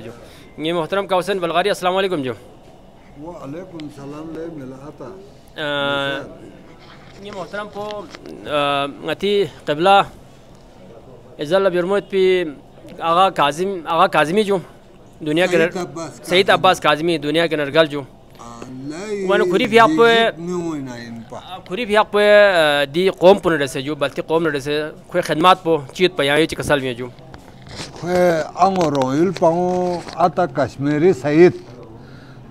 जो ये मोहतरम काउसन बलगारी अस्सलाम वालेकुम जो वालेकुम सलाम ले मिलाता ये मोहतरम को अति क़िबला इज़्ज़ल बिरमत पे आगा काज़िमी जो दुनिया के सईद अब्बास काज़िमी दुनिया के नरगल जो वन खुरी भी आप दी कौम पुनरे से जो बल्कि कौम नरे से कोई खिदमत पो चीत पयाई चिकसल में जो अंगोरों इल्पाओं आता कश्मीरी सईद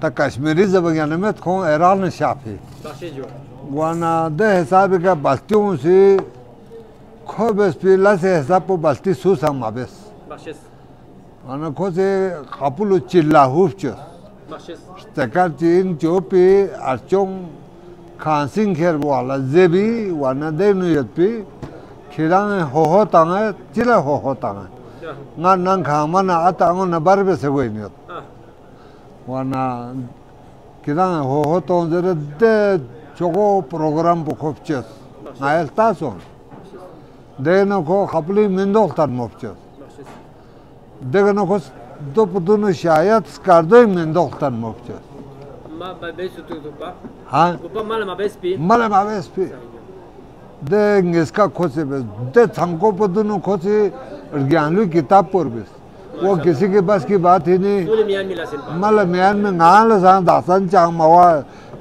ता कश्मीरी ज़बान में खो ईरान शाफी वाना दे हिसाब का बस्तियों से खो बस पिला से हिसाब को बस्ती सूसा माबस वाना खो से कपुल चिल्ला हुफ्च तकर चीन चोपी अर्चों खांसिंग खेर वाला जेबी वाना दे नुयत पे खिलाने हो तांगे चिल्ला हो तांगे ngan nang khama na atango na barbe se goi nyot wana kidang ho ton zere de chogo program bu khopches nael tason de no ko khapli mindok tan mopches de no ko do pudunu shayat skardo mindok tan mopches ma babes tu ba ha ba mala ma bespi de ngeska khose be de thamko pudunu khose ज्ञानलू किताब पर बस वो किसी के पास की बात ही नहीं मतलब म्यान में गाल सान दासन चांग मवा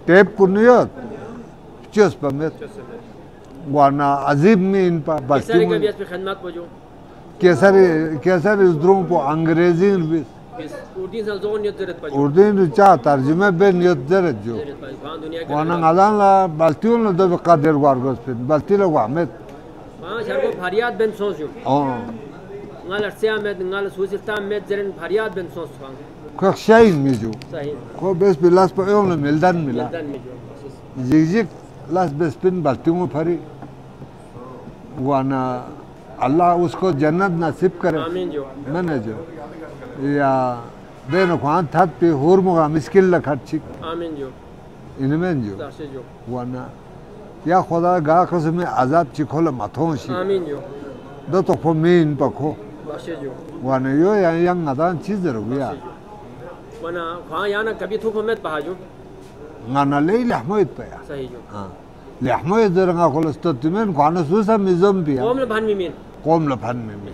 टेप कुनियो चुस पमेत वाना अजीब में इन पर बस्ती में केसरी उधरों पर अंग्रेजी बस उर्दू ने चाह तर्जुमे बे नियत जरत जो वाना गालान ला बस्तियों ने तो कादिर वारगोस पे बस्ती लोग आमेत शर्को फरियाद बिन सोचो ngal arsia med ngal susista med zeren fariad ben sos fang ko shayin mijo sahih ko bes bilas pa yom mildan mila jig las bes pin baltimu fari wana Allah उसको जन्नत नसीब करे आमीन जो मैंने जो या बेनो खान था पे होर मुगा मुश्किल लखट आमीन जो इनमें जो wana या खुदा गा कसम अजाब चिखोल माथों शी आमीन जो दो तो फमीन पखो वाना यो yang ngadan chizero ya wana kha yana kabi thu phamet pahajo ngana lei lahmoit pa ya sahi jo ha lahmoit deranga kholostotimen khana susa mizom pia qom la bhan mimin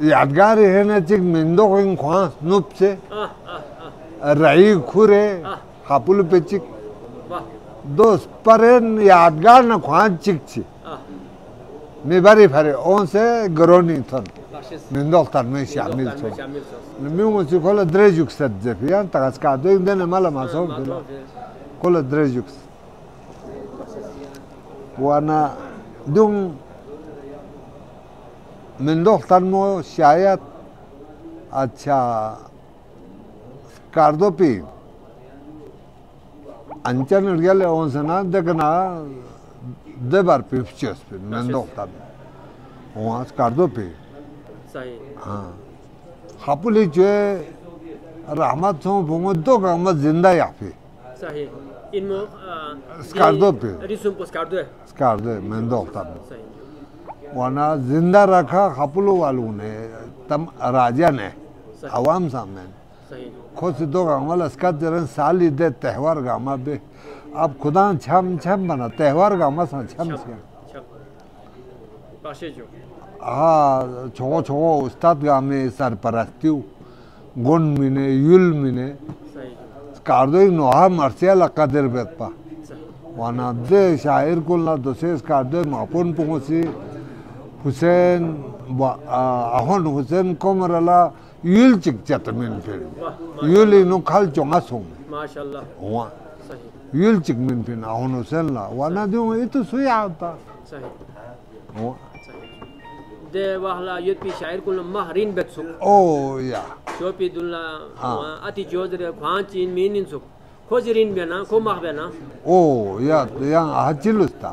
यादगारी है ना चिक मिंदो को इन खास नुप से रही खुरे हापुल पे चिक दोस्त परेन यादगार ना खास चिक ची मेबारी फरे ओन से गरोनी थन मिंदो तन में शामिल थन मैं मुझे कोला ड्रेजुक सद जफियान तकास का दो इन दिन माला मासो कोला ड्रेजुक वाना दुम मिंदोख्तन मो शायद अच्छा कार्दो पी अंचन उड़गले ओंसना देखना दे बार पिफ्चस पे मिंदोख्तन वहाँ कार्दो पी सही हाँ खापुली जो रहमत सो भूमो दो गमत जिंदा यहाँ पे सही इनमो कार्दो पे रिसुम को कार्दो मिंदोख्तन वाना जिंदा रखा खपलो वालों ने तम राजा ने आवाम सामने खुद से दो गाँव लस्का जरन साली दे त्योहार गामा बे अब खुदा छम छम बना त्योहार गामा सा छम से हाँ छोगो उस्ताद गामे सरपरस्तियों गुण मिने युल मिने कार्दो एक नोहा मर्सिया लक्का दर बेतपा वाना दे शायर को ना दोसे कार्दो मापुन पुंगसी हुसैन ahon हुसैन कोमरला युल चिक चतमिन फिर युल इनो खाल चोंगा सोंग माशाल्लाह हुआ युल चिक मिन फिर ahon हुसैन ला वाना दो ये तो सुया होता सही हुआ दे वाहला ये पी शायर को महरीन बेतसुक ओ या शोपी दुल्ला अति जोदरे खांचीन मीनिन सुक खोजरीन बेना को मह बेना ओ या हचिलुस्ता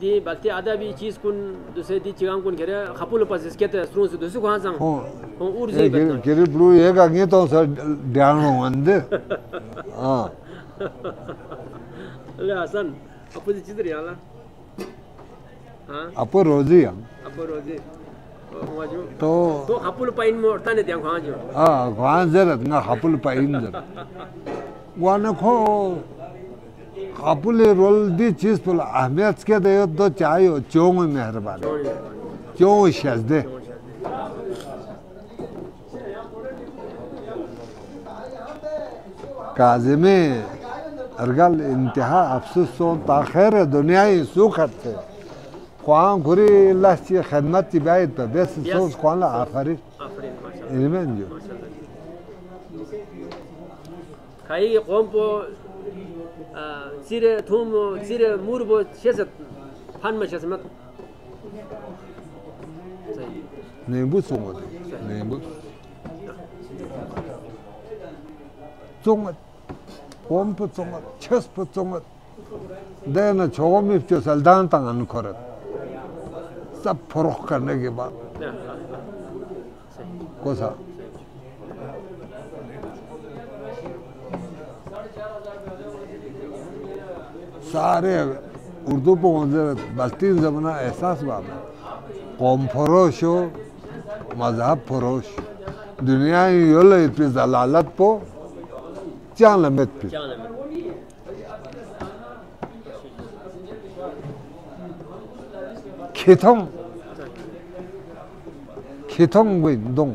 दी बल्कि आधा भी चीज कुन दूसरे दी चिगाम कुन करे खपुल पास इसके तो स्ट्रों से दूसरे कहां सांग हो ऊर्जा बता केरी ब्लू ये का ये तो सर ध्यान हो अंदर हां ले हसन अपो चीज रियाला हां अपो रोजी हम अपो रोजी वाजो तो खपुल पाइन में उठता ने ત્યાં ખાજો हां वहां जरूरत ना खपुल पाइन जर वाना खो खपुल रोल दी चीज पुल अहमियत के दे दो चायो चोंग मेहरबान चोंग शजदे काज़िमे अरगल इंतहा अफसोस सो ताखिर दुनियाई सुखत थे ख्वां घुरी अल्लाह की खिदमत की बात पे बस सोच ख्वां ला आखिरी इनमें जो खाई कौम पो सिरे थूम सिरे मूर बो शेसत फान में शेसमत नहीं बुझ सोंग नहीं बुझ सोंग कौम पे सोंग छस पे सोंग देना छोगम इफ्तो सल्दान तंगन करत सब फरोख करने के बाद कोसा सारे उर्दू पे बस्ती ज़माना एहसास बात है कौम फरोश हो मज़हब फरोश दुनिया यो ले इतनी जलालत पो चांद लम्बेत पे खेतों खेतों बिंदों